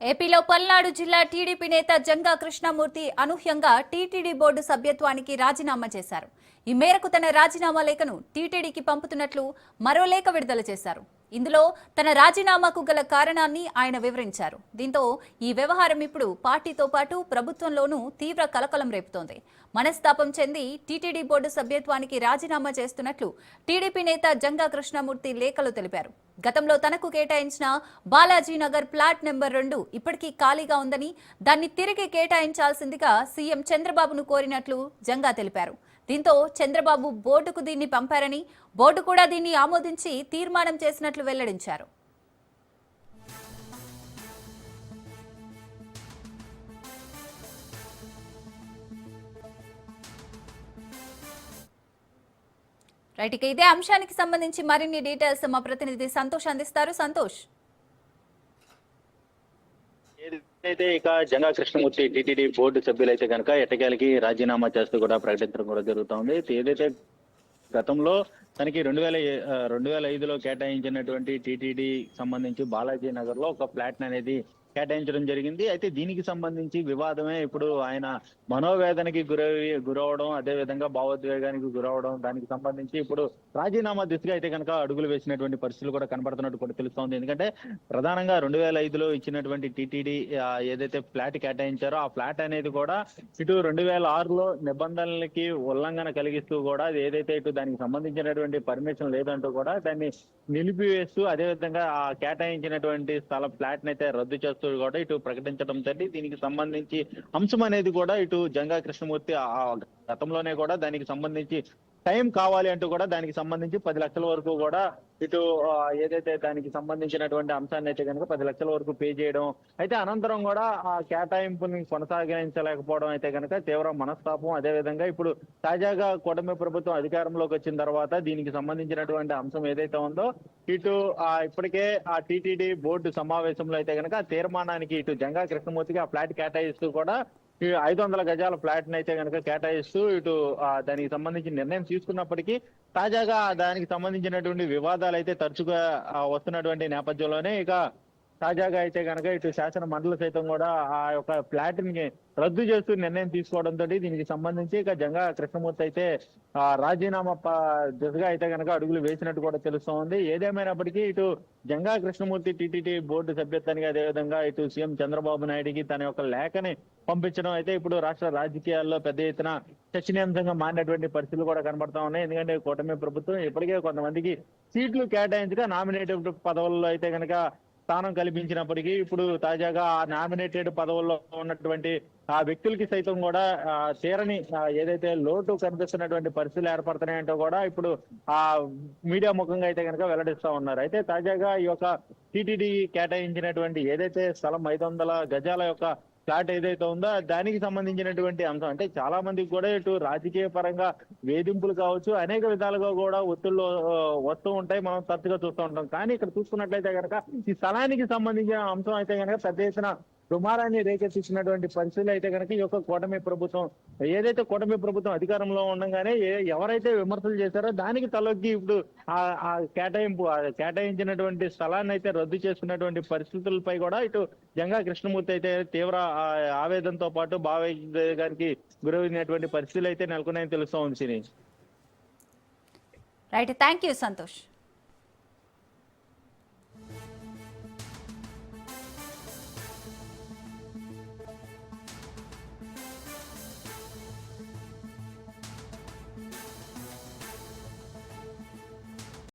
ఏపీలో పల్నాడు జిల్లా టీడీపీ నేత జంగా కృష్ణమూర్తి అనూహ్యంగా టీటీడీ బోర్డు సభ్యత్వానికి రాజీనామా చేశారు. ఈ మేరకు తన రాజీనామా లేఖను టీటీడీకి పంపుతున్నట్లు మరో లేఖ విడుదల చేశారు. ఇందులో తన రాజీనామాకు గల కారణాన్ని ఆయన వివరించారు. దీంతో ఈ వ్యవహారం ఇప్పుడు పార్టీతో పాటు ప్రభుత్వంలోనూ తీవ్ర కలకలం రేపుతోంది. మనస్తాపం చెంది టీటీడీ బోర్డు సభ్యత్వానికి రాజీనామా చేస్తున్నట్లు టీడీపీ నేత జంగా కృష్ణమూర్తి లేఖలో తెలిపారు. గతంలో తనకు కేటాయించిన బాలాజీనగర్ ప్లాట్ నెంబర్ 2 ఇప్పటికీ ఖాళీగా ఉందని, దాన్ని తిరిగి కేటాయించాల్సిందిగా సీఎం చంద్రబాబును కోరినట్లు జంగా తెలిపారు. దీంతో చంద్రబాబు బోర్డుకు దీన్ని పంపారని, బోర్డు కూడా దీన్ని ఆమోదించి తీర్మానం చేసినట్లు వెల్లడించారు. రైట్, ఇక ఇదే అంశానికి సంబంధించి మరిన్ని డీటెయిల్స్ మా ప్రతినిధి సంతోష్ అందిస్తారు. సంతోష్, ఏదైతే ఇక జంగా కృష్ణమూర్తి టీటీడీ బోర్డు సభ్యులైతే కనుక ఎట్టకేలకి రాజీనామా చేస్తూ కూడా ప్రకటించడం కూడా జరుగుతోంది. ఏదైతే గతంలో తనకి 2005లో కేటాయించినటువంటి టీటీడీ సంబంధించి బాలాజీ నగర్ లో ఒక ఫ్లాట్ అనేది కేటాయించడం జరిగింది. అయితే దీనికి సంబంధించి వివాదమే ఇప్పుడు ఆయన మనోవేదనకి గురవడం, అదే విధంగా భావోద్వేగానికి గురవడం, దానికి సంబంధించి ఇప్పుడు రాజీనామా దిశగా అయితే కనుక అడుగులు వేసినటువంటి పరిస్థితులు కూడా కనబడుతున్నట్టు కూడా తెలుస్తోంది. ఎందుకంటే ప్రధానంగా 2005లో ఇచ్చినటువంటి టీటీడీ ఏదైతే ఫ్లాట్ కేటాయించారో ఆ ఫ్లాట్ అనేది కూడా ఇటు 2006లో నిబంధనలకి ఉల్లంఘన కలిగిస్తూ కూడా ఏదైతే ఇటు దానికి సంబంధించినటువంటి పర్మిషన్ లేదంటూ కూడా దాన్ని నిలిపివేస్తూ, అదేవిధంగా ఆ కేటాయించినటువంటి ఫ్లాట్ ని అయితే రద్దు చేస్తూ కూడా ఇటు ప్రకటించడం తోటి దీనికి సంబంధించి అంశం అనేది కూడా ఇటు జంగా కృష్ణమూర్తి గతంలోనే కూడా దానికి సంబంధించి టైం కావాలి అంటూ కూడా దానికి సంబంధించి 10 లక్షల వరకు కూడా ఇటు ఏదైతే దానికి సంబంధించినటువంటి అంశాన్ని అయితే కనుక 10 లక్షల వరకు పే చేయడం, అయితే అనంతరం కూడా ఆ కేటాయింపుని కొనసాగించలేకపోవడం అయితే కనుక తీవ్ర మనస్తాపం. అదేవిధంగా ఇప్పుడు తాజాగా కూటమి ప్రభుత్వం అధికారంలోకి వచ్చిన తర్వాత దీనికి సంబంధించినటువంటి అంశం ఏదైతే ఉందో ఇటు ఇప్పటికే ఆ టీటీడీ బోర్డు సమావేశంలో అయితే కనుక తీర్మానానికి ఇటు జంగా కృష్ణమూర్తికి ఆ ఫ్లాట్ కేటాయిస్తూ కూడా 500 గజాల ఫ్లాట్ ని అయితే కనుక కేటాయిస్తూ ఇటు దానికి సంబంధించి నిర్ణయం తీసుకున్నప్పటికీ తాజాగా దానికి సంబంధించినటువంటి వివాదాలు అయితే తరచుగా వస్తున్నటువంటి నేపథ్యంలోనే ఇక తాజాగా అయితే కనుక ఇటు శాసన మండలి సైతం కూడా ఆ యొక్క ఫ్లాట్ ని రద్దు చేస్తూ నిర్ణయం తీసుకోవడంతో దీనికి సంబంధించి ఇక జంగా కృష్ణమూర్తి అయితే రాజీనామా దిశగా అయితే కనుక అడుగులు వేసినట్టు కూడా తెలుస్తోంది. ఏదేమైనప్పటికీ ఇటు జంగా కృష్ణమూర్తి టీటీడీ బోర్డు సభ్యత్వానికి, అదేవిధంగా ఇటు సీఎం చంద్రబాబు నాయుడికి తన యొక్క లేఖని పంపించడం అయితే ఇప్పుడు రాష్ట్ర రాజకీయాల్లో పెద్ద ఎత్తున చర్చనీయాంశంగా మారినటువంటి పరిస్థితులు కూడా కనబడతా ఉన్నాయి. ఎందుకంటే కూటమి ప్రభుత్వం ఇప్పటికే కొంతమందికి సీట్లు కేటాయించగా నామినేటెడ్ పదవుల్లో అయితే కనుక స్థానం కల్పించినప్పటికీ ఇప్పుడు తాజాగా ఆ నామినేటెడ్ పదవుల్లో ఉన్నటువంటి ఆ వ్యక్తులకి సైతం కూడా తీరని ఏదైతే లోటు కనిపిస్తున్నటువంటి పరిస్థితులు ఏర్పడుతున్నాయంటో కూడా ఇప్పుడు ఆ మీడియా ముఖంగా అయితే కనుక వెల్లడిస్తా ఉన్నారు. అయితే తాజాగా ఈ యొక్క టీటీడీ కేటాయించినటువంటి ఏదైతే స్థలం 500 గజాల యొక్క ఫ్లాట్ ఏదైతే ఉందో దానికి సంబంధించినటువంటి అంశం అంటే చాలా మందికి కూడా ఇటు రాజకీయ పరంగా వేధింపులు కావచ్చు, అనేక విధాలుగా కూడా ఒత్తిళ్ళు వస్తూ ఉంటాయి, మనం తరచుగా చూస్తూ ఉంటాం. కానీ ఇక్కడ చూసుకున్నట్లయితే కనుక ఈ స్థలానికి సంబంధించిన అంశం అయితే కనుక పెద్ద ఎత్తున దుమారాన్ని రేకెత్తించినటువంటి పరిస్థితులు అయితే కనుక ఈ యొక్క కూటమి ప్రభుత్వం ఏదైతే కూటమి ప్రభుత్వం అధికారంలో ఉండగానే ఎవరైతే విమర్శలు చేశారో దానికి తలొగ్గి ఇప్పుడు ఆ కేటాయించినటువంటి స్థలాన్ని అయితే రద్దు చేసుకున్నటువంటి పరిస్థితులపై కూడా ఇటు జంగా కృష్ణమూర్తి అయితే తీవ్ర ఆవేదనతో పాటు భావోద్వేగానికి గురైనటువంటి పరిస్థితులు అయితే నెలకొన్నాయని తెలుస్తోంది. Right, thank you Santosh.